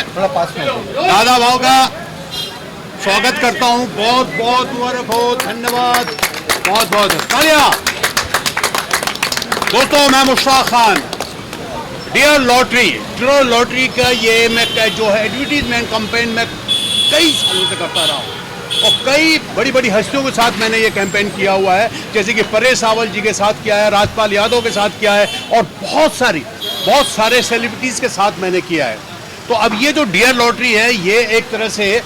थोड़ा पास में दादा भाव का स्वागत करता हूं। बहुत बहुत मुबारक हो, धन्यवाद, बहुत बहुत तालियां। दोस्तों, मैं मुश्ताक खान, डियर लॉटरी का ये मैं जो है एडवर्टीजमेंट कैंपेन में कई सालों से करता रहा हूँ और कई बड़ी बड़ी हस्तियों के साथ मैंने ये कैंपेन किया हुआ है, जैसे कि परेश रावल जी के साथ किया है, राजपाल यादव के साथ किया है और बहुत सारे सेलिब्रिटीज़ के साथ मैंने किया है। तो अब ये जो डियर लॉटरी है, ये एक तरह से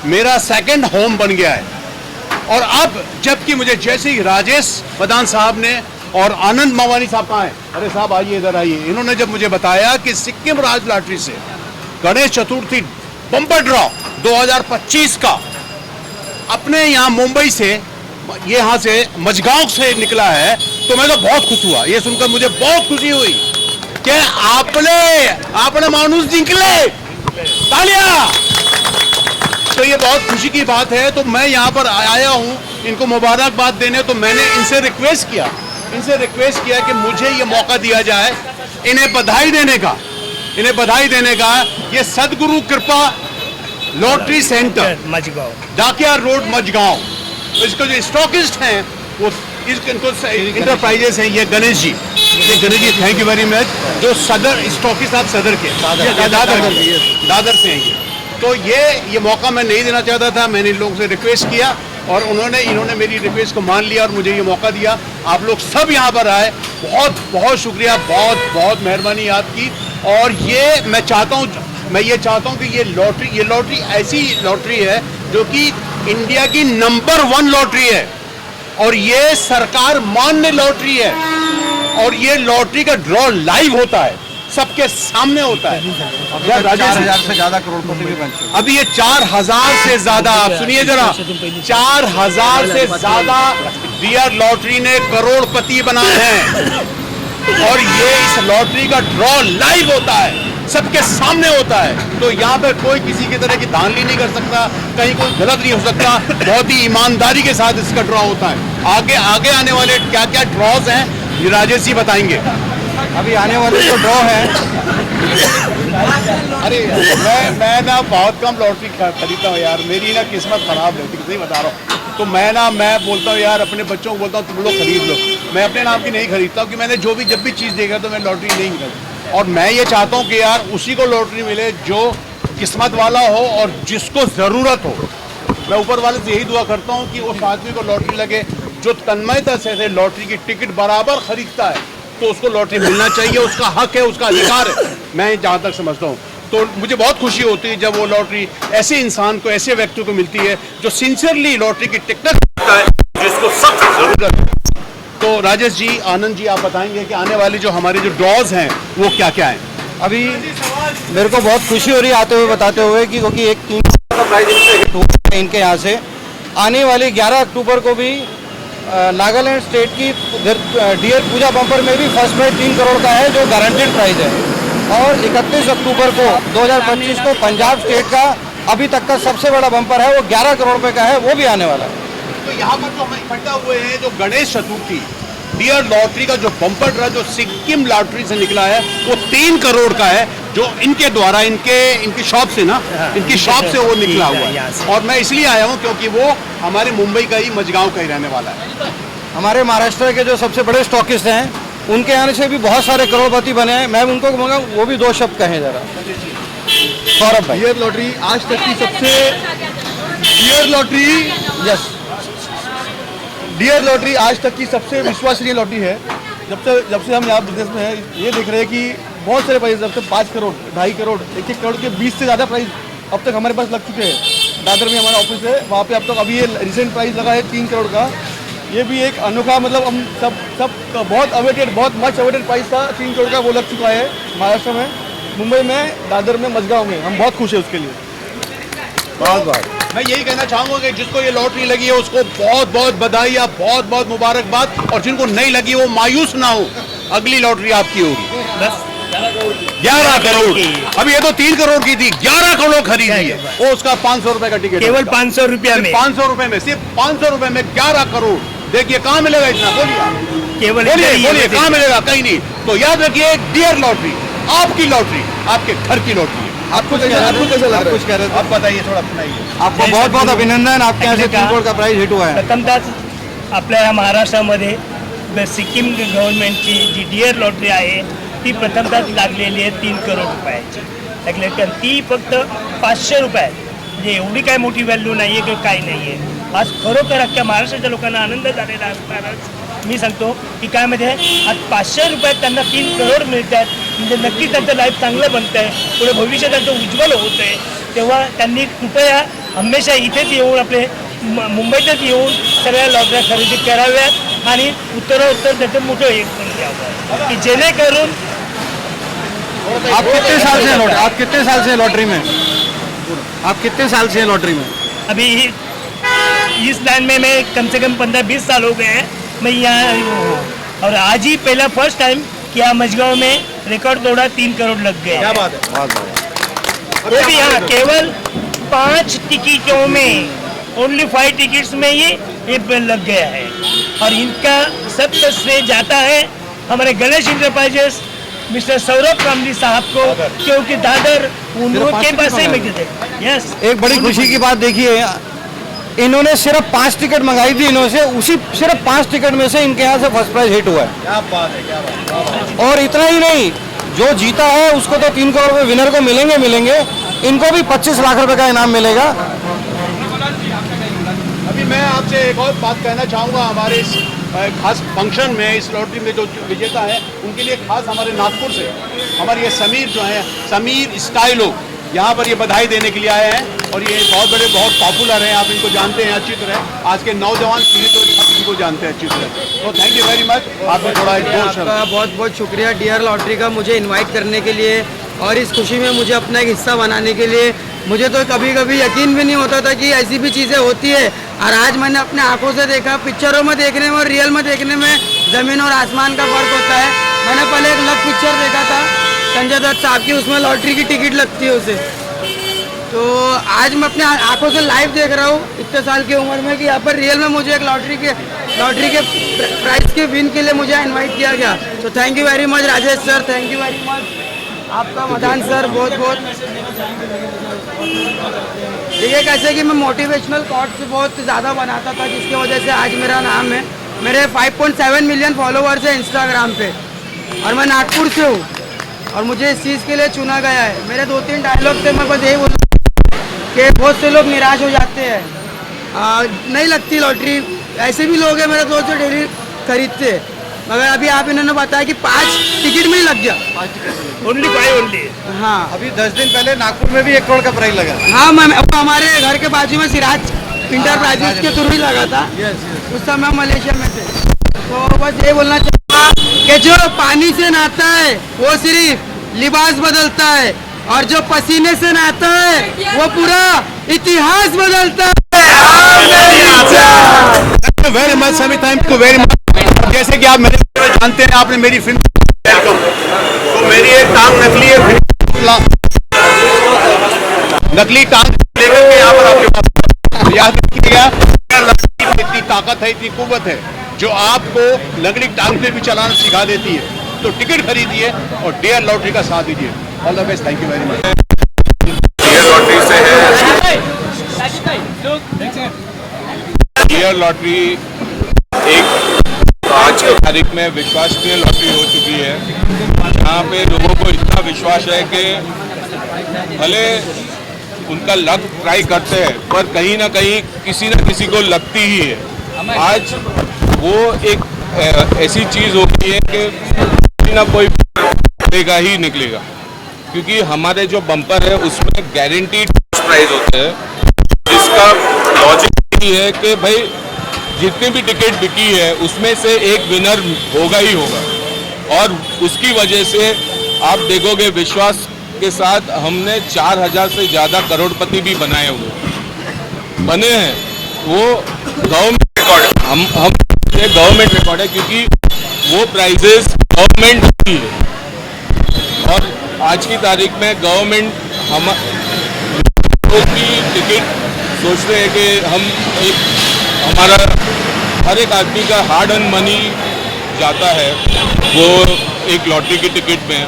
मेरा सेकंड होम बन गया है। और अब जबकि मुझे जैसे ही राजेश मदान साहब ने और आनंद मवानी साहब कहाँ हैं, अरे साहब आइए, इधर आइए, इन्होंने जब मुझे बताया कि सिक्किम राज्य लॉटरी से गणेश चतुर्थी बम्पर ड्रॉ 2025 का अपने यहाँ मुंबई से, ये यहाँ से मझगांव से निकला है, तो मैं तो बहुत खुश हुआ। ये सुनकर मुझे बहुत खुशी हुई कि आपने मानुस जिंकले, तालियां। तो ये बहुत खुशी की बात है। तो मैं यहाँ पर आया हूँ इनको मुबारकबाद देने। तो मैंने इनसे रिक्वेस्ट किया कि मुझे ये मौका दिया जाए इन्हें बधाई देने का। ये सदगुरु कृपा लॉटरी सेंटर मझगांव, डाकिया रोड मझगांव, तो इसको जो स्टॉकिस्ट हैं वो इनको इंटरप्राइजेस हैं, ये Ganesh ji, thank you very much, जो सदर स्टॉकिस्ट आप सदर के दादर से हैं ये। तो ये मौका मैं नहीं देना चाहता था, मैंने इन लोगों से रिक्वेस्ट किया और इन्होंने मेरी रिक्वेस्ट को मान लिया और मुझे ये मौका दिया। आप लोग सब यहाँ पर आए, बहुत बहुत शुक्रिया, बहुत बहुत मेहरबानी आपकी। और मैं ये चाहता हूँ कि ये लॉटरी ऐसी लॉटरी है जो कि इंडिया की नंबर 1 लॉटरी है और ये सरकार मान्य लॉटरी है और ये लॉटरी का ड्रॉ लाइव होता है, सबके सामने होता है। 4,000 से ज्यादा करोड़पति भी बन चुके। अभी ये 4,000 से ज्यादा, आप सुनिए जरा, 4,000 से ज्यादा डियर लॉटरी ने करोड़पति बनाए हैं और ये इस लॉटरी का ड्रॉ लाइव होता है, सबके सामने होता है। तो यहाँ पे कोई किसी की तरह की धांधली नहीं कर सकता, कहीं कोई गलत नहीं हो सकता, बहुत ही ईमानदारी के साथ इसका ड्रॉ होता है। आगे आने वाले क्या क्या ड्रॉज हैं ये राजेश जी बताएंगे। अभी आने वाले जो ड्रॉ है, अरे मैं ना बहुत कम लॉटरी खरीदता हूँ यार, मेरी ना किस्मत खराब है, सही बता रहा हूँ। तो मैं बोलता हूँ यार, अपने बच्चों को बोलता हूँ तुम लोग खरीद लो, मैं अपने नाम की नहीं खरीदता हूँ कि मैंने जब भी चीज़ देखा तो मैं लॉटरी नहीं खरीदी। और मैं ये चाहता हूँ कि यार उसी को लॉटरी मिले जो किस्मत वाला हो और जिसको ज़रूरत हो। मैं ऊपर वाले से यही दुआ करता हूँ कि उस आदमी को लॉटरी लगे जो तन्मयता से लॉटरी की टिकट बराबर खरीदता है, तो उसको लॉटरी मिलना चाहिए, उसका हक है, उसका अधिकार है, मैं जहाँ तक समझता हूँ। तो मुझे बहुत खुशी होती है जब वो लॉटरी ऐसे इंसान को, ऐसे व्यक्ति को मिलती है जो सिंसियरली लॉटरी की टिकट खरीदता है, जिसको सख्त ज़रूरत है। तो राजेश जी, आनंद जी, आप बताएंगे कि आने वाली जो हमारे जो ड्रॉज हैं वो क्या क्या हैं। अभी मेरे को बहुत खुशी हो रही है आते हुए बताते हुए कि क्योंकि एक 3 का प्राइज इनके यहाँ से आने वाली 11 अक्टूबर को भी नागालैंड स्टेट की डियर पूजा बम्पर में भी फर्स्ट प्राइज 3 करोड़ का है जो गारंटेड प्राइज है। और 31 अक्टूबर को 2025 को पंजाब स्टेट का अभी तक का सबसे बड़ा बम्पर है, वो 11 करोड़ रुपए का है, वो भी आने वाला है। तो यहाँ पर जो हम इकट्ठा हुए हैं, जो गणेश चतुर्थी डियर लॉटरी का जो बम्पर ड्रा जो सिक्किम लॉटरी से निकला है वो 3 करोड़ का है, जो इनके द्वारा इनकी शॉप से इनकी शॉप से वो निकला हुआ है। और मैं इसलिए आया हूँ क्योंकि वो हमारे मुंबई का ही, मझगांव का ही रहने वाला है। हमारे महाराष्ट्र के जो सबसे बड़े स्टॉकिस्ट हैं उनके आने से भी बहुत सारे करोड़पति बने हैं। मैं उनको कहूँगा वो भी 2 शब्द कहें जरा। सौरभ भाई, डियर लॉटरी आज तक की सबसे डियर लॉटरी आज तक की सबसे विश्वसनीय लॉटरी है। जब से हम यहाँ बिजनेस में हैं, ये देख रहे हैं कि बहुत सारे प्राइस, जब से 5 करोड़, 2.5 करोड़, 1 करोड़ के 20 से ज़्यादा प्राइस अब तक हमारे पास लग चुके हैं। दादर में हमारा ऑफिस है, वहाँ पे अब तक अभी ये रिसेंट प्राइस लगा है 3 करोड़ का। ये भी एक अनोखा, मतलब हम सब बहुत अवेटेड, बहुत मच अवेटेड प्राइस था, 3 करोड़ का वो लग चुका है महाराष्ट्र में, मुंबई में, दादर में, मझगांव में। हम बहुत खुश हैं उसके लिए। बहुत मैं यही कहना चाहूँगा कि जिसको ये लॉटरी लगी है उसको बहुत बहुत बधाई, बहुत बहुत मुबारकबाद, और जिनको नहीं लगी वो मायूस ना हो, अगली लॉटरी आपकी होगी। बस 11 करोड़, अभी ये तो 3 करोड़ की थी, 11 करोड़ खरीदी है, वो उसका 500 रुपए का टिकट, केवल 500 रुपया में, 500 रुपए में, सिर्फ 500 रुपए में 11 करोड़। देखिए कहाँ मिलेगा इतना, बोलिए बोलिए कहाँ मिलेगा, कहीं नहीं। तो याद रखिए, डियर लॉटरी आपकी लॉटरी, आपके घर की लॉटरी है। आपको कैसा लग रहा है? कुछ कह रहे थे? आप बताइए, थोड़ा सुनाइए। आपको बहुत बहुत अभिनंदन, आपके यहाँ से 3 करोड़ का प्राइस हिट हुआ है. प्रथमतः आपल्या महाराष्ट्रामध्ये सिक्कीम गव्हर्नमेंटची जी डिअर लॉटरी आहे ती प्रथमतः लागलेली आहे 3 करोड रुपयाची. लागले तर ती फक्त 500 रुपये, म्हणजे एवढी काय मोठी व्हॅल्यू नाही आहे किंवा काही नाही आहे. आज खरोखर अख्ख्या महाराष्ट्राच्या लोकांना आनंद झालेला असतानाच मी सांगतो की काय म्हणजे आज 500 रुपयात त्यांना 3 करोड मिळतात, म्हणजे नक्कीच त्यांचं लाईफ चांगलं बनतं आहे, पुढे भविष्य त्यांचं उज्ज्वल होतं आहे. तेव्हा त्यांनी कृपया हमेशा इथेच येऊन आपले मुंबईतच येऊन सगळ्या लॉटऱ्या खरेदी कराव्यात आणि उत्तरोत्तर त्याचं मोठं एक पण द्यावं की जेणेकरून. आप कितने साल से हैं लॉटरी? आप कितने साल से हैं लॉटरी में? आप कितने साल से हैं लॉटरी में? अभी इस लाइन में मैं कम से कम 15-20 साल हो गए हैं मैं यहाँ हूँ. और आज ही पहला फर्स्ट टाइम कि यहाँ मझगांव में रिकॉर्ड तोड़ा 3 करोड़ लग गए. क्या बात है। बहुत बढ़िया. वो भी यहाँ केवल 5 टिकटों में, ओनली 5 टिकट्स में ये लग गया है. और इनका सब श्रेय जाता है हमारे गणेश इंटरप्राइजेस मिस्टर सौरभ कामली साहब को, क्योंकि दादर उनके पास ही मिलते थे. यस, एक बड़ी खुशी की बात देखिए, इन्होंने सिर्फ 5 टिकट मंगाई थी इन्होंने, उसी सिर्फ 5 टिकट में से इनके यहाँ से फर्स्ट प्राइज हिट हुआ है. क्या बात है, क्या बात है। और इतना ही नहीं, जो जीता है उसको तो 3 करोड़ रुपए विनर को मिलेंगे, इनको भी 25 लाख रुपए का इनाम मिलेगा. अभी मैं आपसे एक और बात कहना चाहूँगा, हमारे इस खास फंक्शन में इस लॉटरी में जो विजेता है उनके लिए खास हमारे नागपुर से हमारे ये समीर जो हैं, समीर स्टाइलो, यहाँ पर ये बधाई देने के लिए आए हैं. और ये बहुत पॉपुलर हैं, आप इनको जानते हैं अच्छी तरह, आज के नौजवान पीढ़ी तो इनको जानते हैं अच्छी तरह. तो थैंक यू वेरी मच. आपने थोड़ा एक दो शब्द. आपका बहुत बहुत शुक्रिया डियर लॉटरी का मुझे इनवाइट करने के लिए और इस खुशी में मुझे अपना एक हिस्सा बनाने के लिए. मुझे तो कभी कभी यकीन भी नहीं होता था कि ऐसी भी चीज़ें होती है, और आज मैंने अपने आंखों से देखा. पिक्चरों में देखने में और रियल में देखने में ज़मीन और आसमान का फ़र्क होता है. मैंने पहले एक लक पिक्चर देखा था संजय दत्त साहब की, उसमें लॉटरी की टिकट लगती है उसे. तो आज मैं अपने आंखों से लाइव देख रहा हूँ इतने साल की उम्र में कि यहाँ पर रियल में मुझे एक लॉटरी के प्राइस के विन के लिए मुझे इनवाइट किया गया. तो thank you very much Rajesh sir, thank you very much आपका मदान सर, बहुत बहुत. देखिए कैसे कि मैं मोटिवेशनल कोट्स बहुत ज़्यादा बनाता था, जिसकी वजह से आज मेरा नाम है. मेरे 5.7 मिलियन फॉलोवर्स हैं इंस्टाग्राम पे, और मैं नागपुर से हूँ और मुझे इस चीज़ के लिए चुना गया है. मेरे 2-3 डायलॉग थे, मैं बस यही बोलूँ कि बहुत से लोग निराश हो जाते हैं, नहीं लगती लॉटरी. ऐसे भी लोग हैं मेरे दोस्त जो डेली खरीदते हैं, मगर अभी आप इन्होंने बताया कि 5 टिकट में ही लग गया. Only 5 only. हाँ अभी 10 दिन पहले नागपुर में भी 1 करोड़ का प्राइज लगा. हाँ, मैं हमारे घर के बाजू में सिराज इंटरप्राइजेस के थ्रू ही लगा था. उस समय हम मलेशिया में थे. तो बस ये बोलना चाहूँगा कि जो पानी से नहाता है वो सिर्फ लिबास बदलता है, और जो पसीने से नहाता है वो पूरा इतिहास बदलता है. वेरी मच समी, थैंक यू वेरी मच. जैसे कि आप मेरे जानते हैं, आपने मेरी फिल्म वेलकम, तो मेरी एक टांग नकली है, नकली टांग लेकर के यहाँ पर आपके पास याद रखिएगा. इतनी ताकत है, इतनी कुव्वत है जो आपको नकली टांग से भी चलाना सिखा देती है. तो टिकट खरीदिए और डियर लॉटरी का साथ दीजिए. All the best, thank you very much. Dear lottery से है. डियर लॉटरी एक आज की तारीख में विश्वसनीय लॉटरी हो चुकी है, जहाँ पे लोगों को इतना विश्वास है कि भले उनका लक ट्राई करते हैं पर कहीं ना कहीं किसी न किसी को लगती ही है. आज वो एक ऐसी चीज़ होती है कि कोई ना कोई निकलेगा ही निकलेगा, क्योंकि हमारे जो बम्पर है उसमें गारंटीड प्राइस होते हैं, जिसका लॉजिक ये है कि भाई जितनी भी टिकट बिकी है उसमें से एक विनर होगा ही होगा. और उसकी वजह से आप देखोगे विश्वास के साथ हमने 4000 से ज़्यादा करोड़पति भी बनाए हुए बने हैं. वो गवर्नमेंट रिकॉर्ड, हम ये गवर्नमेंट रिकॉर्ड है, क्योंकि वो प्राइजेस गवर्नमेंट की है. और आज की तारीख में गवर्नमेंट हम लोग की टिकट सोचते हैं कि हम एक हमारा हर एक आदमी का हार्ड अर्न मनी जाता है वो एक लॉटरी की टिकट में,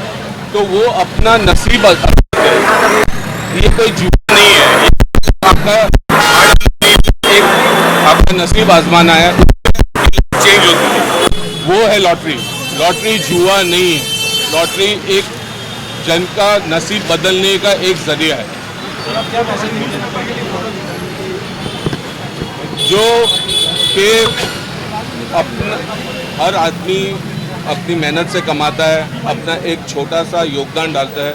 तो वो अपना नसीब आजमाते हैं. ये कोई जुआ नहीं है, ये आपका एक आपका नसीब आजमाना है, चेंज होती है, वो है लॉटरी। लॉटरी जुआ नहीं है, लॉटरी एक जन का नसीब बदलने का एक जरिया है। जो कि अपना हर आदमी अपनी मेहनत से कमाता है, अपना एक छोटा सा योगदान डालता है,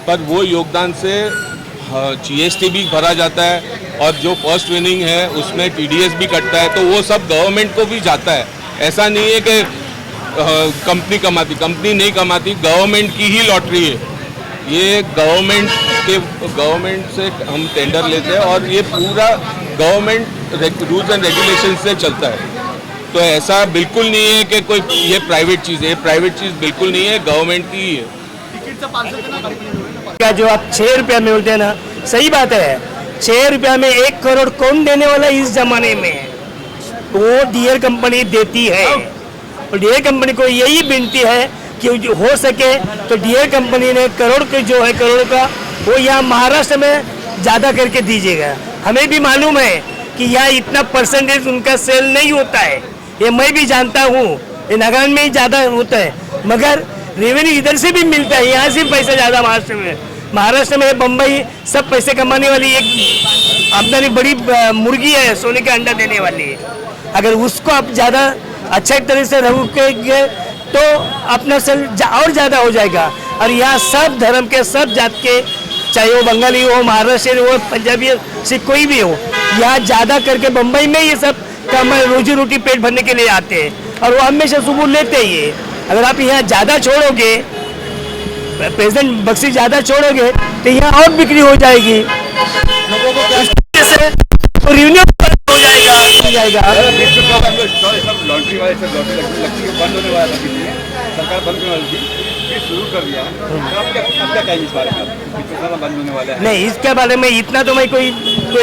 पर वो योगदान से जीएसटी भी भरा जाता है और जो फर्स्ट विनिंग है उसमें टीडीएस भी कटता है, तो वो सब गवर्नमेंट को भी जाता है। ऐसा नहीं है कि कंपनी कमाती, कंपनी नहीं कमाती, गवर्नमेंट की ही लॉटरी है ये। गवर्नमेंट से हम टेंडर लेते हैं और ये पूरा गवर्नमेंट रूल्स एंड रेगुलेशन से चलता है। तो ऐसा बिल्कुल नहीं है कि कोई ये प्राइवेट चीज़ है, ये प्राइवेट चीज़ बिल्कुल नहीं है, गवर्नमेंट की ही है। क्या जो आप 6 रुपया में बोलते हैं ना, सही बात है। 6 रुपया में 1 करोड़ कौन देने वाला इस जमाने में? वो डीयर कंपनी देती है और डीयर कंपनी को यही विनती है कि जो हो सके तो डीयर कंपनी ने करोड़ के जो है करोड़ का वो यहाँ महाराष्ट्र में ज़्यादा करके दीजिएगा। हमें भी मालूम है कि यहाँ इतना परसेंटेज उनका सेल नहीं होता है, ये मैं भी जानता हूँ, ये नागालैंड में ही ज़्यादा होता है, मगर रेवेन्यू इधर से भी मिलता है, यहाँ से पैसा ज़्यादा महाराष्ट्र में बम्बई सब पैसे कमाने वाली एक आमदनी बड़ी मुर्गी है, सोने का अंडा देने वाली है। अगर उसको आप ज़्यादा अच्छे तरह से रहोगे तो अपना सेल और ज़्यादा हो जाएगा। और यहाँ सब धर्म के, सब जात के, चाहे वो बंगाली हो, महाराष्ट्र हो, पंजाबी हो, सिख कोई भी हो, यहाँ ज़्यादा करके बम्बई में ये सब काम रोजी रोटी पेट भरने के लिए आते हैं और वो हमेशा सुबह लेते ही है। अगर आप यहाँ ज़्यादा छोड़ोगे, प्रेसिडेंट बख्शी ज़्यादा छोड़ोगे तो यहाँ और बिक्री हो जाएगी, लोगों को कैसे तो रेवेन्यू हो जाएगा। लॉटरी वाले सब लॉटरी लगती है, बंद होने वाला था, सरकार बंद करने वाली थी, फिर शुरू कर दिया। तो आप क्या कहेंगे इस बारे में? कितना ज़्यादा बंद होने वाला है? नहीं, इसके बारे में इतना तो मैं कोई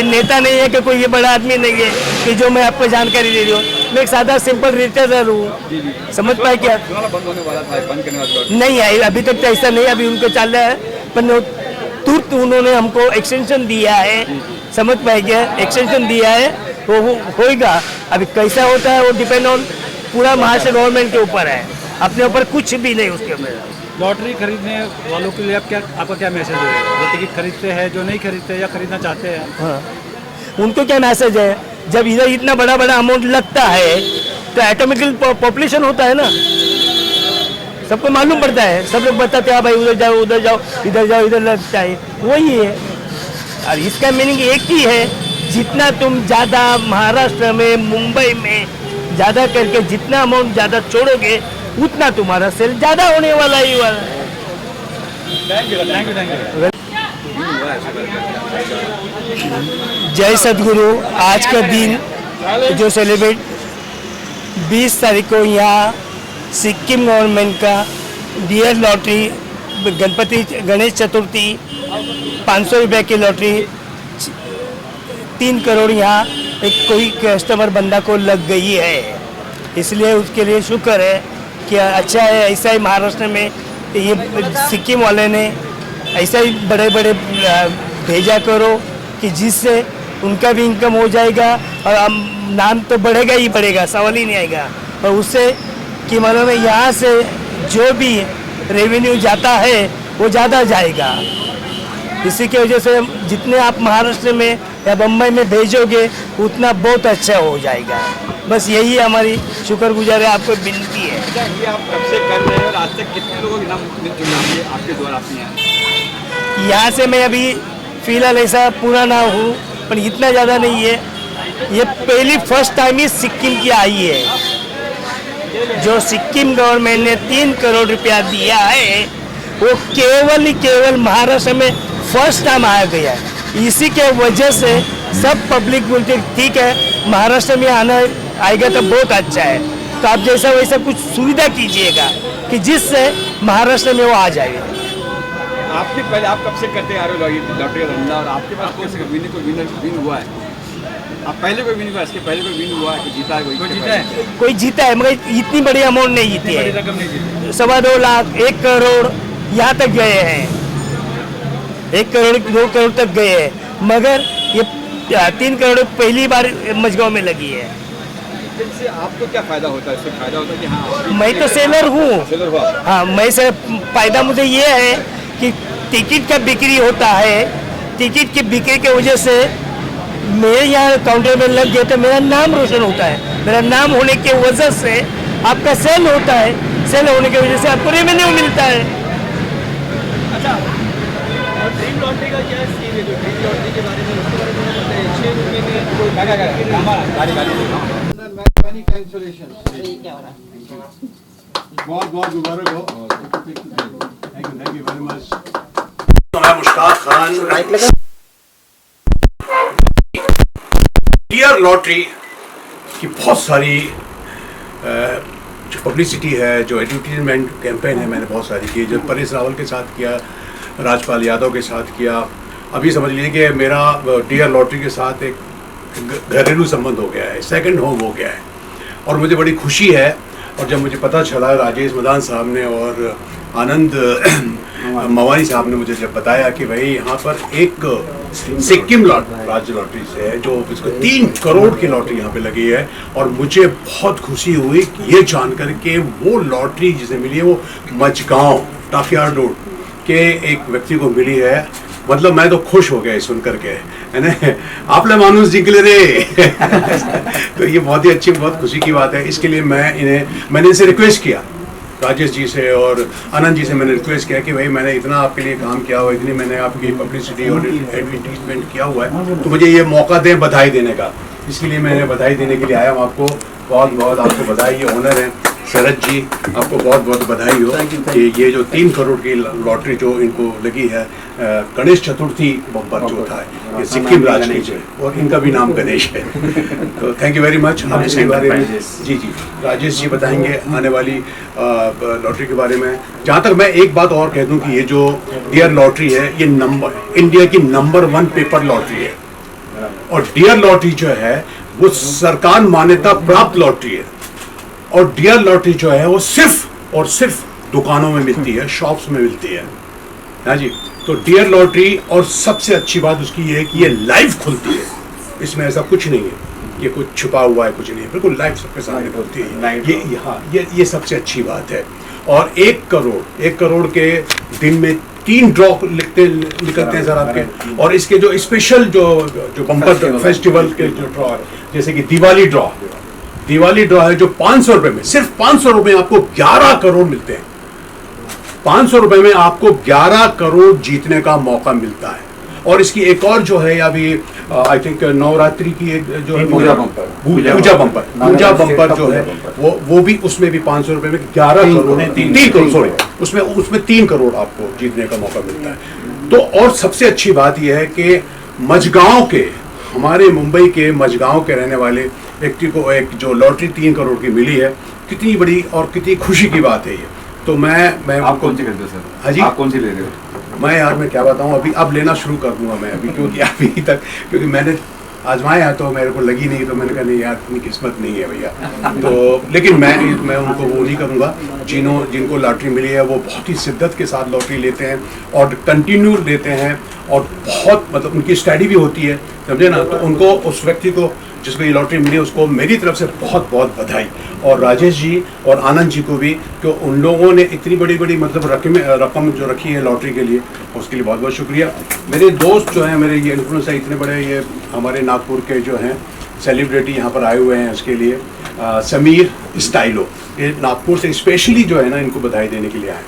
नेता नहीं है कि कोई ये बड़ा आदमी नहीं है कि जो मैं आपको जानकारी दे रही हूँ। मैं एक सादा सिंपल रिटेलर हूँ, समझ पाए क्या? बंद होने वाला था, बंद करने वाला नहीं है, अभी तक तो ऐसा नहीं, अभी उनको चल रहा है, पर तुरंत उन्होंने हमको एक्सटेंशन दिया है, समझ पाए क्या? एक्सटेंशन दिया है, वो होएगा। अभी कैसा होता है वो डिपेंड ऑन पूरा महाराष्ट्र गवर्नमेंट के ऊपर है, अपने ऊपर कुछ भी नहीं उसके ऊपर। लॉटरी खरीदने वालों के लिए आपका क्या मैसेज है? जो टिकट खरीदते हैं, जो नहीं खरीदते या खरीदना चाहते हैं, हाँ, उनको क्या मैसेज है? जब इधर इतना बड़ा बड़ा अमाउंट लगता है तो ऑटोमेटिकली पॉपुलेशन होता है ना, सबको मालूम पड़ता है, सब लोग बताते हैं भाई उधर जाओ, उधर जाओ, इधर जाओ, इधर लगता है, वही है। और इसका मीनिंग एक ही है, जितना तुम ज़्यादा महाराष्ट्र में, मुंबई में ज़्यादा करके जितना अमाउंट ज़्यादा छोड़ोगे उतना तुम्हारा सेल ज़्यादा होने वाला ही वाला है। जय सदगुरु। आज का दिन जो सेलिब्रेट 20 तारीख को यहाँ सिक्किम गवर्नमेंट का डीयर लॉटरी, गणेश चतुर्थी 500 रुपये की लॉटरी 3 करोड़ यहाँ एक कोई कस्टमर बंदा को लग गई है, इसलिए उसके लिए शुक्र है कि अच्छा है। ऐसा ही महाराष्ट्र में ये सिक्किम वाले ने ऐसा ही बड़े बड़े भेजा करो कि जिससे उनका भी इनकम हो जाएगा और नाम तो बढ़ेगा ही बढ़ेगा, सवाल ही नहीं आएगा। और उससे कि मालूम है यहाँ से जो भी रेवेन्यू जाता है वो ज़्यादा जाएगा। इसी की वजह से जितने आप महाराष्ट्र में या बम्बई में भेजोगे उतना बहुत अच्छा हो जाएगा। बस यही हमारी शुक्रगुजार है, आपको विनती है। ये आप कब से कर रहे हैं और आज तक कितने लोगों के नाम आपके द्वारा आपने यहाँ से मैं अभी फ़िलहाल ऐसा पूरा ना हूँ, पर इतना ज़्यादा नहीं है। ये पहली फर्स्ट टाइम ही सिक्किम की आई है। जो सिक्किम गवर्नमेंट ने 3 करोड़ रुपया दिया है वो केवल महाराष्ट्र में फर्स्ट टाइम आया गया है। इसी के वजह से सब पब्लिक बोलते ठीक है महाराष्ट्र में आना आएगा तो बहुत अच्छा है, तो आप जैसा वैसा कुछ सुविधा कीजिएगा कि जिससे महाराष्ट्र में वो आ जाए। आपके पहले आप कब से करते आ रहे हो लॉटरी का धंधा और आपके पास कोई विन हुआ है? आप पहले कोई विन हुआ, इसके पहले कोई विन हुआ है कि जीता है? कोई जीता है मगर इतनी बड़ी अमाउंट नहीं जीती है। 2.25 लाख 1 करोड़ यहाँ तक गए हैं। 1 करोड़ 2 करोड़ तक गए हैं, मगर ये 3 करोड़ पहली बार मझगांव में लगी है। इससे आपको क्या फायदा होता है? इससे फायदा होता है कि हाँ मैं तो सेलर हूँ। सेलर हुआ। हाँ, मैं से फायदा मुझे ये है कि टिकट का बिक्री होता है, टिकट की बिक्री की वजह से मेरे यहाँ काउंटर में लग गया तो मेरा नाम रोशन होता है। मेरा नाम होने की वजह से आपका सेल होता है, सेल होने की वजह से आपको रेवेन्यू मिलता है। अच्छा, और ड्रीम लॉटरी का क्या स्कीम है? जो ड्रीम लॉटरी के बारे में उसके बारे में पता है? 6 रुपये में कोई बहुत बहुत मुबारक हो। Thank you very much. मैं मुश्ताक खान। डियर लॉटरी की बहुत सारी जो पब्लिसिटी है, जो एडवर्टीजमेंट कैंपेन है, मैंने बहुत सारी की। जब परेश रावल के साथ किया, राजपाल यादव के साथ किया, अभी समझ लीजिए कि मेरा डियर लॉटरी के साथ एक घरेलू संबंध हो गया है, सेकंड होम हो गया है और मुझे बड़ी खुशी है। और जब मुझे पता चला, राजेश मदान साहब ने और आनंद मवानी साहब ने मुझे जब बताया कि भाई यहाँ पर एक सिक्किम राज्य लॉटरी से है जो इसको 3 करोड़ की लॉटरी यहाँ पे लगी है, और मुझे बहुत खुशी हुई कि ये जानकर के वो लॉटरी जिसे मिली है वो मझगांव टाफियार रोड के एक व्यक्ति को मिली है। मतलब मैं तो खुश हो गया सुन करके, है ना, आपने मानुस जिंकले रे। तो ये बहुत ही अच्छी, बहुत खुशी की बात है। इसके लिए मैंने इनसे रिक्वेस्ट किया, राजेश जी से और आनंद जी से मैंने रिक्वेस्ट किया कि भाई मैंने इतना आपके लिए काम किया हुआ, इतनी मैंने आपकी पब्लिसिटी और एडवर्टीजमेंट किया हुआ है, तो मुझे ये मौका दें बधाई देने का। इसके लिए मैंने बधाई देने के लिए आया हूँ। आपको बहुत बहुत आपको बधाई, ये ऑनर है। शरद जी, आपको बहुत बहुत बधाई हो कि ये जो 3 करोड़ की लॉटरी जो इनको लगी है, गणेश चतुर्थी बम्पर जो था, ये सिक्किम राज्य की, और इनका भी नाम गणेश है। तो थैंक यू वेरी मच। आप इसके बारे में जी राजेश जी बताएंगे आने वाली लॉटरी के बारे में। जहाँ तक मैं एक बात और कह दूँ कि ये जो डियर लॉटरी है, ये इंडिया की नंबर 1 पेपर लॉटरी है, और डियर लॉटरी जो है वो सरकार मान्यता प्राप्त लॉटरी है। और डियर लॉटरी जो है वो सिर्फ और सिर्फ दुकानों में मिलती है, शॉप्स में मिलती है। हाँ जी, तो डियर लॉटरी, और सबसे अच्छी बात उसकी ये है कि ये लाइव खुलती है, इसमें ऐसा कुछ नहीं है कि कुछ छुपा हुआ है, कुछ नहीं है, बिल्कुल लाइव सबके सामने खुलती है। ये सबसे अच्छी बात है। और 1 करोड़ के दिन में 3 ड्रॉ निकलते हैं सर आपके। और इसके जो स्पेशल जो बम्पर फेस्टिवल के जो ड्रॉ है, जैसे कि दिवाली ड्रॉ है, जो 500 रुपए में, सिर्फ 500 रुपए में आपको 11 करोड़ मिलते हैं। 500 रुपए में आपको 11 करोड़ जीतने का मौका मिलता है। और इसकी एक और जो है अभी आई थिंक नवरात्रि की एक जो है पूजा बम्पर जो है वो भी, उसमें भी 500 रुपए में 11 करोड़ 3 करोड़ सॉरी उसमें 3 करोड़ आपको जीतने का मौका मिलता है। तो और सबसे अच्छी बात यह है कि मझगांव के, हमारे मुंबई के मझगांव के रहने वाले व्यक्ति को एक जो लॉटरी 3 करोड़ की मिली है, कितनी बड़ी और कितनी खुशी की बात है ये। तो मैं आप कौन सी करते हो सर? हाँ जी, आप कौन सी ले रहे हो? मैं क्या बताऊं, अब लेना शुरू कर दूंगा मैं अभी, क्योंकि मैंने आजमाया तो मेरे को लगी नहीं, तो मैंने कहा नहीं यार, इतनी किस्मत नहीं है भैया। तो लेकिन मैं उनको वो नहीं करूँगा, जिनको लॉटरी मिली है वो बहुत ही शिद्दत के साथ लॉटरी लेते हैं और कंटिन्यू लेते हैं, और बहुत मतलब उनकी स्टडी भी होती है, समझे ना। तो उनको, उस व्यक्ति को जिसको ये लॉटरी मिली, उसको मेरी तरफ से बहुत बहुत बधाई। और राजेश जी और आनंद जी को भी, कि उन लोगों ने इतनी बड़ी बड़ी मतलब रकम जो रखी है लॉटरी के लिए, उसके लिए बहुत बहुत शुक्रिया। मेरे दोस्त जो हैं, मेरे ये इन्फ्लुएंसर इतने बड़े, ये हमारे नागपुर के जो हैं सेलिब्रिटी यहाँ पर आए हुए हैं इसके लिए, समीर स्टाइलो, ये नागपुर से स्पेशली जो है ना, इनको बधाई देने के लिए आए।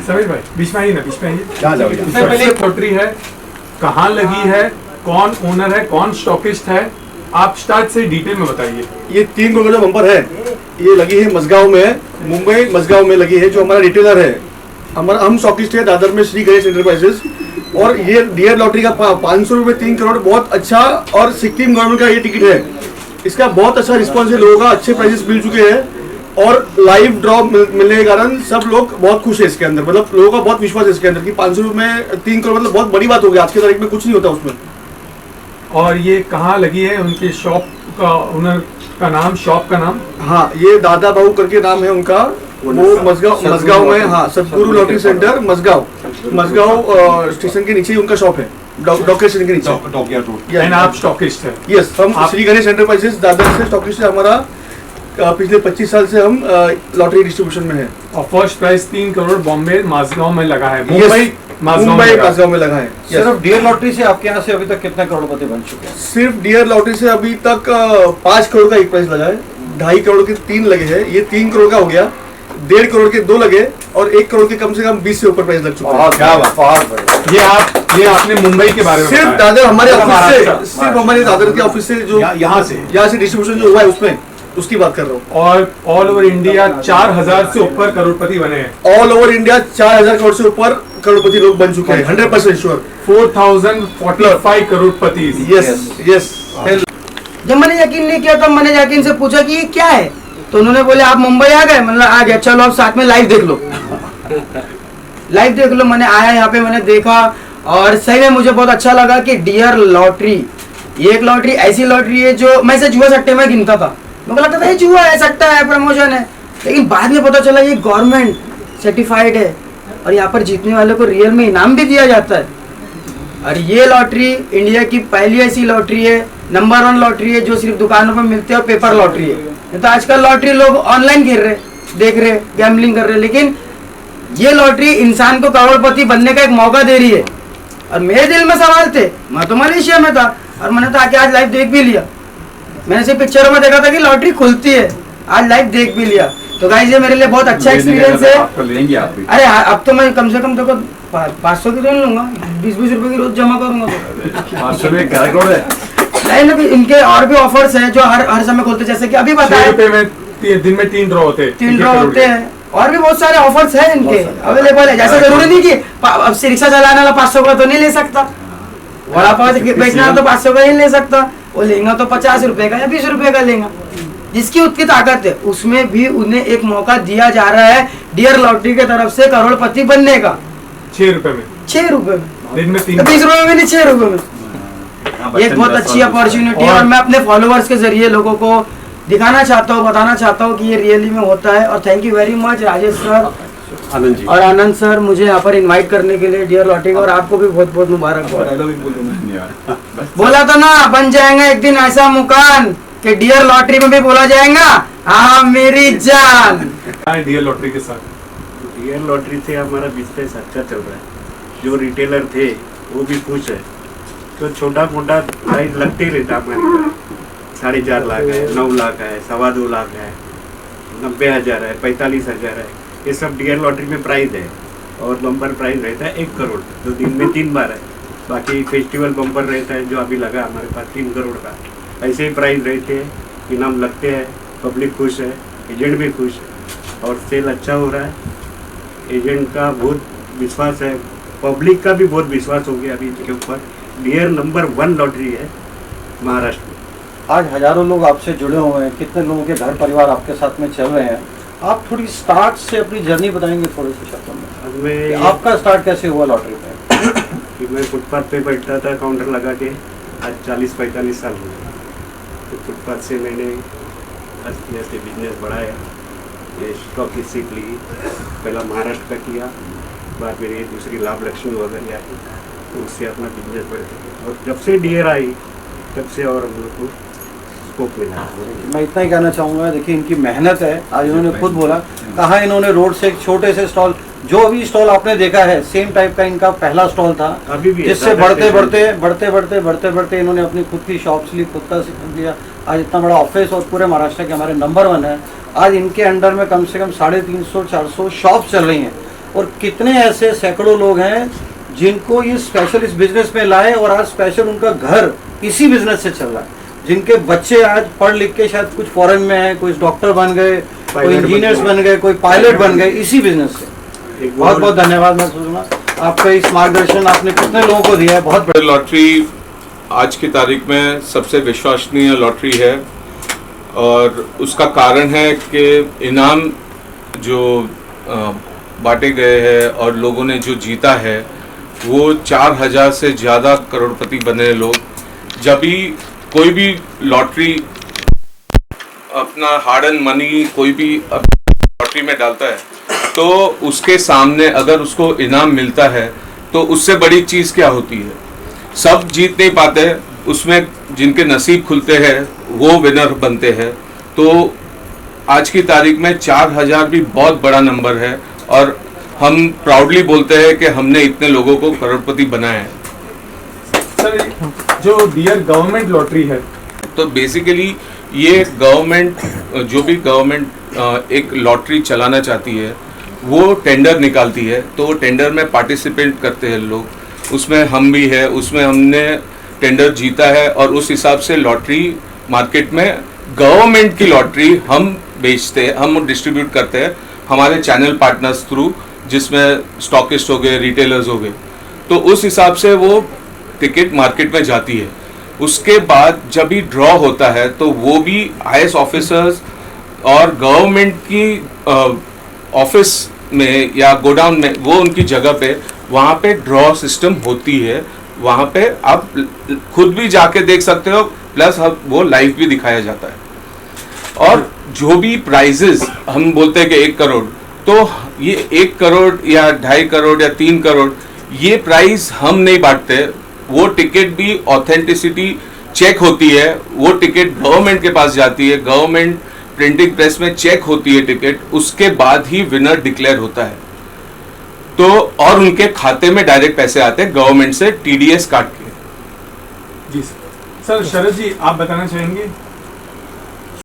समीर भाई, बीच में आइए। जहाँ जाओ, पहले लॉटरी है, कहाँ लगी है, कौन ओनर है, कौन स्टॉकिस्ट है, आप स्टार्ट से डिटेल में बताइए। ये 3 करोड़ का बम्पर है, ये लगी है मझगांव में, मुंबई मझगांव में लगी है। जो हमारा रिटेलर है, हम स्टॉकिस्ट है दादर में, श्री गणेश एंटरप्राइजेस। और ये डियर लॉटरी का 500 रुपये 3 करोड़ बहुत अच्छा, और सिक्किम गवर्नमेंट का ये टिकट है। इसका बहुत अच्छा रिस्पॉन्स है, लोगों का अच्छे प्राइजेस मिल चुके हैं, और लाइव ड्रॉ मिलने के कारण सब लोग बहुत खुश है इसके अंदर। मतलब लोगों का बहुत विश्वास है इसके अंदर कि 500 रुपये में 3 करोड़ मतलब बहुत बड़ी बात हो गई। आज की तारीख में कुछ नहीं होता उसमें। और ये कहाँ लगी है, उनकी शॉप का ओनर का नाम, शॉप का नाम? हाँ, ये दादा बाबू करके नाम है उनका, वो मझगांव में, हाँ, Satguru lottery centre Mazgaon. Mazgaon station के नीचे ही उनका शॉप है, डॉक्टर स्टेशन के नीचे। एंड आप स्टॉकिस्ट है? यस, हम श्री गणेश एंटरप्राइजेस दादर से स्टॉकिस्ट है। हमारा पिछले 25 साल से हम लॉटरी डिस्ट्रीब्यूशन में है। और फर्स्ट प्राइज 3 करोड़ बॉम्बे माझगांव में लगा है, मुंबई माझगांव में लगा है। सिर्फ डियर लॉटरी से आपके यहाँ से अभी तक कितने करोड़पति बन चुके हैं? सिर्फ डियर लॉटरी से अभी तक 5 करोड़ का एक प्राइस लगा है, 2.5 करोड़ के 3 लगे हैं, ये 3 करोड़ का हो गया, 1.5 करोड़ के 2 लगे और 1 करोड़ के कम से कम 20 से ऊपर प्राइस लग चुका है। क्या बात। ये आपने मुंबई के बारे में सिर्फ बताया। दादर हमारे ऑफिस से, सिर्फ हमारे दादर के ऑफिस से जो यहाँ से डिस्ट्रीब्यूशन जो हुआ है उसमें, उसकी बात कर रहा हूँ। और ऑल ओवर इंडिया 4000 से ऊपर करोड़पति बने हैं। ऑल ओवर इंडिया 4000 करोड़ से ऊपर करोड़पति लोग बन चुके हैं, 100% श्योर। 4045 करोड़पति। यस। जब मैंने यकीन नहीं किया तो मैंने यकीन से पूछा कि ये क्या है, तो उन्होंने बोले आप मुंबई आ गए, मतलब आ गया, चलो आप साथ में लाइव देख लो। लाइव देख लो। मैंने आया यहाँ पे, मैंने देखा और सही में मुझे बहुत अच्छा लगा कि डियर लॉटरी, ये एक लॉटरी ऐसी लॉटरी है जो मैं इसे जुआ सट्टे में गिनता था, मुझे लगता था ये जुआ है, सट्टा है, प्रमोशन है, लेकिन बाद में पता चला ये गवर्नमेंट सर्टिफाइड है और यहाँ पर जीतने वाले को रियल में इनाम भी दिया जाता है। और ये लॉटरी इंडिया की पहली ऐसी लॉटरी है, नंबर 1 लॉटरी है जो सिर्फ दुकानों पर मिलती है और पेपर लॉटरी है। नहीं तो आजकल लॉटरी लोग ऑनलाइन खेल रहे, देख रहे, गैम्बलिंग कर रहे, लेकिन ये लॉटरी इंसान को करोड़पति बनने का एक मौका दे रही है। और मेरे दिल में सवाल थे, मैं तो मलेशिया में था और मैंने तो आके आज लाइव देख भी लिया। मैंने सिर्फ पिक्चरों में देखा था कि लॉटरी खुलती है, आज लाइव देख भी लिया। तो गाइस ये मेरे लिए बहुत अच्छा एक्सपीरियंस है। अरे अब तो मैं कम से कम देखो 500 की लोन लूंगा, 20-20 रुपए की रोज जमा करूंगा। 500 में क्या करोड़ है? नहीं, इनके और भी ऑफर्स हैं जो हर समय खोलते, जैसे कि अभी बताया दिन में 3 ड्रॉ होते हैं। 3 ड्रॉ होते हैं और भी बहुत सारे ऑफर्स हैं इनके अवेलेबल है। जैसे जरूरी नहीं कि अब से रिक्शा चलाने वाला 500 का तो नहीं ले सकता, वड़ा पाव बेचना तो 500 का ही ले सकता, वो लेगा तो 50 रुपए का या 20 रुपए का लेगा। जिसकी उसकी ताकत है, उसमें भी उन्हें एक मौका दिया जा रहा है डियर लॉटरी की तरफ से करोड़पति बनने का। 6 रुपए में, 6 रुपए में, दिन में 20 रुपए में नहीं, 6 रुपए में। एक बहुत अच्छी अपॉर्चुनिटी है और मैं अपने फॉलोअर्स के जरिए लोगों को दिखाना चाहता हूँ, बताना चाहता हूँ कि ये रियली में होता है। और thank you very much Rajesh sir और आनंद सर मुझे यहाँ पर इनवाइट करने के लिए डियर लॉटरी का, और आपको भी बहुत बहुत मुबारक। बोला तो ना बन जाएगा एक दिन ऐसा मुकान कि डियर लॉटरी में भी बोला जाएगा हाँ मेरी जान। डियर लॉटरी के साथ डियर लॉटरी से हमारा बिजनेस अच्छा चल रहा है, जो रिटेलर थे वो भी खुश है। तो छोटा मोटा प्राइस लगते ही रहता हमारे घर, 4.5 लाख है, 9 लाख है, 2.25 लाख है, 90,000 है, 45,000 है, ये सब डियर लॉटरी में प्राइस है। और बम्पर प्राइस रहता है 1 करोड़, जो दिन में 3 बार है। बाकी फेस्टिवल बम्पर रहता है जो अभी लगा हमारे पास 3 करोड़ का। ऐसे ही प्राइस रहते हैं, इनाम लगते हैं, पब्लिक खुश है, एजेंट भी खुश है और सेल अच्छा हो रहा है। एजेंट का बहुत विश्वास है, पब्लिक का भी बहुत विश्वास हो गया अभी इसके ऊपर। डियर नंबर 1 लॉटरी है महाराष्ट्र में। आज हजारों लोग आपसे जुड़े हुए हैं, कितने लोगों के घर परिवार आपके साथ में चल रहे हैं, आप थोड़ी स्टार्ट से अपनी जर्नी बताएंगे थोड़े से शब्दों में? आपका स्टार्ट कैसे हुआ लॉटरी पे? कि मैं फुटपाथ पे बैठता था काउंटर लगा के, आज 40-45 साल हो गए। तो फुटपाथ से मैंने आस्ते आस्ते बिजनेस बढ़ाया, ये स्टॉक की सीट ली, पहला महाराष्ट्र का किया, बाद में ये दूसरी लाभ लक्ष्मी वगैरह आई, तो उससे अपना बिजनेस बढ़ गया। और जब से डियर आई तब से और हम लोग को स्कोप मिला। मैं इतना ही कहना चाहूँगा, देखिए इनकी मेहनत है। आज इन्होंने खुद बोला, कहा इन्होंने रोड से एक छोटे से स्टॉल, जो भी स्टॉल आपने देखा है सेम टाइप का इनका पहला स्टॉल था, अभी भी जिससे बढ़ते बढ़ते इन्होंने अपनी खुद की शॉप्स ली, खुद का लिया। आज इतना बड़ा ऑफिस और पूरे महाराष्ट्र के हमारे नंबर 1 है। आज इनके अंडर में कम से कम 350-400 शॉप चल रही हैं और कितने ऐसे सैकड़ों लोग हैं जिनको ये स्पेशल इस बिजनेस में लाए और आज स्पेशल उनका घर इसी बिजनेस से चल रहा है। जिनके बच्चे आज पढ़ लिख के शायद कुछ फॉरेन में है, कोई डॉक्टर बन गए, कोई इंजीनियर्स बन गए, कोई पायलट बन गए इसी बिजनेस से। बहुत बहुत धन्यवाद मैं सोचूंगा आपका, इस मार्गदर्शन आपने कितने लोगों को दिया है, बहुत बड़ा। लॉटरी आज की तारीख में सबसे विश्वसनीय लॉटरी है और उसका कारण है कि इनाम जो बांटे गए हैं और लोगों ने जो जीता है वो 4000 से ज़्यादा करोड़पति बने लोग। जब भी कोई भी लॉटरी अपना हार्ड एंड मनी कोई भी लॉटरी में डालता है तो उसके सामने अगर उसको इनाम मिलता है तो उससे बड़ी चीज़ क्या होती है। सब जीत नहीं पाते, उसमें जिनके नसीब खुलते हैं वो विनर बनते हैं। तो आज की तारीख में 4000 भी बहुत बड़ा नंबर है और हम प्राउडली बोलते हैं कि हमने इतने लोगों को करोड़पति बनाया है। सर जो डियर गवर्नमेंट लॉटरी है, तो बेसिकली ये गवर्नमेंट, जो भी गवर्नमेंट एक लॉटरी चलाना चाहती है वो टेंडर निकालती है, तो वो टेंडर में पार्टिसिपेट करते हैं लोग, उसमें हम भी है, उसमें हमने टेंडर जीता है और उस हिसाब से लॉटरी मार्केट में गवर्नमेंट की लॉटरी हम बेचते हैं, हम डिस्ट्रीब्यूट करते हैं हमारे चैनल पार्टनर्स थ्रू, जिसमें स्टॉकिस्ट हो गए, रिटेलर्स हो गए। तो उस हिसाब से वो टिकट मार्केट में जाती है। उसके बाद जब भी ड्रॉ होता है तो वो भी IAS ऑफिसर्स और गवर्नमेंट की ऑफिस में या गोडाउन में, वो उनकी जगह पे वहाँ पे ड्रॉ सिस्टम होती है। वहाँ पे आप खुद भी जाके देख सकते हो, प्लस वो लाइव भी दिखाया जाता है। और जो भी प्राइजेस हम बोलते हैं कि 1 करोड़, तो ये 1 करोड़ या 2.5 करोड़ या 3 करोड़ ये प्राइस हम नहीं बांटते। वो टिकट भी ऑथेंटिसिटी चेक होती है, वो टिकट गवर्नमेंट के पास जाती है, गवर्नमेंट प्रिंटिंग प्रेस में चेक होती है टिकट, उसके बाद ही विनर डिक्लेयर होता है। तो और उनके खाते में डायरेक्ट पैसे आते हैं गवर्नमेंट से TDS काट के। जी सर। शरद जी, आप बताना चाहेंगे?